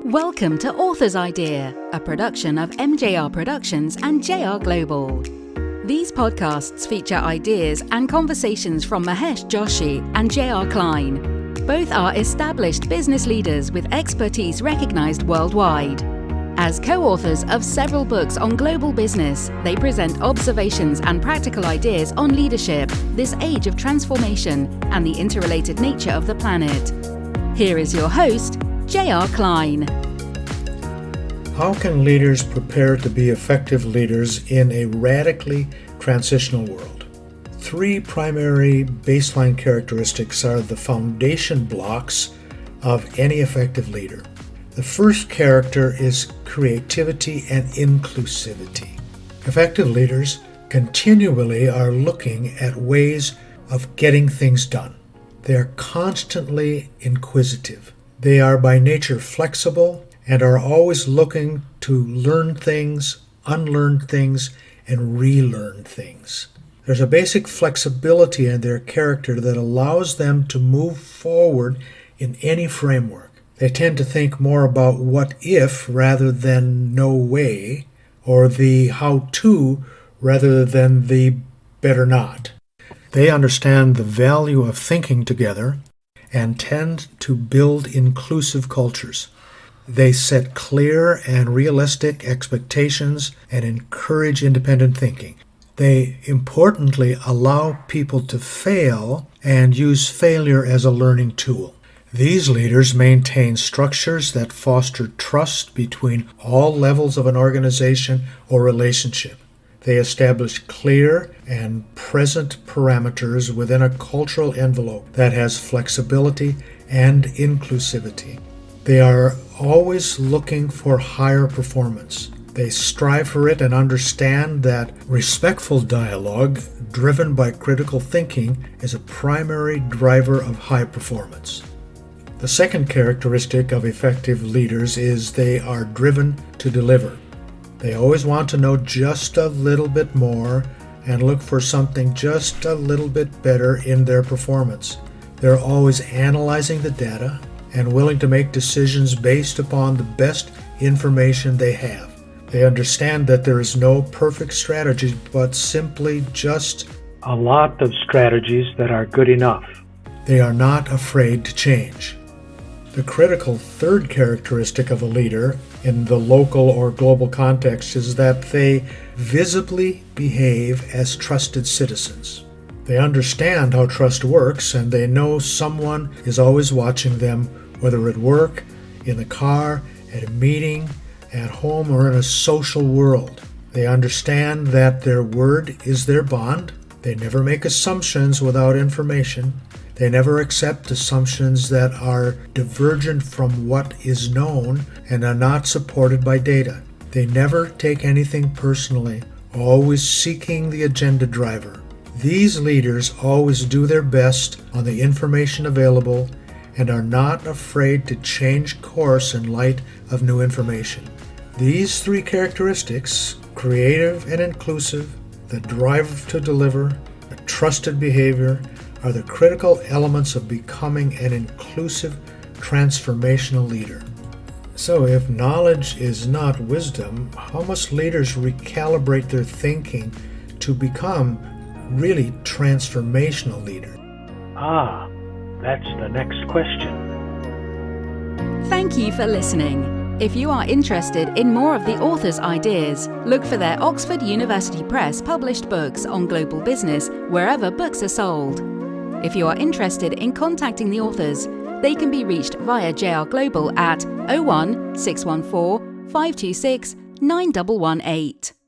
Welcome to Author's Idea, a production of MJR Productions and JR Global. These podcasts feature ideas and conversations from Mahesh, Joshi and JR Klein. Both are established business leaders with expertise recognized worldwide. As co-authors of several books on global business, they present observations and practical ideas on leadership, this age of transformation, and the interrelated nature of the planet. Here is your host, JR Klein. How can leaders prepare to be effective leaders in a radically transitional world? Three primary baseline characteristics are the foundation blocks of any effective leader. The first character is creativity and inclusivity. Effective leaders continually are looking at ways of getting things done. They are constantly inquisitive. They are by nature flexible and are always looking to learn things, unlearn things, and relearn things. There's a basic flexibility in their character that allows them to move forward in any framework. They tend to think more about what if rather than no way, or the how to rather than the better not. They understand the value of thinking together and tend to build inclusive cultures. They set clear and realistic expectations and encourage independent thinking. They importantly allow people to fail and use failure as a learning tool. These leaders maintain structures that foster trust between all levels of an organization or relationship. They establish clear and present parameters within a cultural envelope that has flexibility and inclusivity. They are always looking for higher performance. They strive for it and understand that respectful dialogue driven by critical thinking is a primary driver of high performance. The second characteristic of effective leaders is they are driven to deliver. They always want to know just a little bit more and look for something just a little bit better in their performance. They're always analyzing the data and willing to make decisions based upon the best information they have. They understand that there is no perfect strategy, but simply just a lot of strategies that are good enough. They are not afraid to change. The critical third characteristic of a leader in the local or global context is that they visibly behave as trusted citizens. They understand how trust works, and they know someone is always watching them, whether at work, in the car, at a meeting, at home, or in a social world. They understand that their word is their bond. They never make assumptions without information. They never accept assumptions that are divergent from what is known and are not supported by data. They never take anything personally, always seeking the agenda driver. These leaders always do their best on the information available and are not afraid to change course in light of new information. These three characteristics, creative and inclusive, the drive to deliver, a trusted behavior, are the critical elements of becoming an inclusive, transformational leader. So if knowledge is not wisdom, how must leaders recalibrate their thinking to become really transformational leaders? That's the next question. Thank you for listening. If you are interested in more of the author's ideas, look for their Oxford University Press published books on global business wherever books are sold. If you are interested in contacting the authors, they can be reached via JR Global at 01 614 526 9118.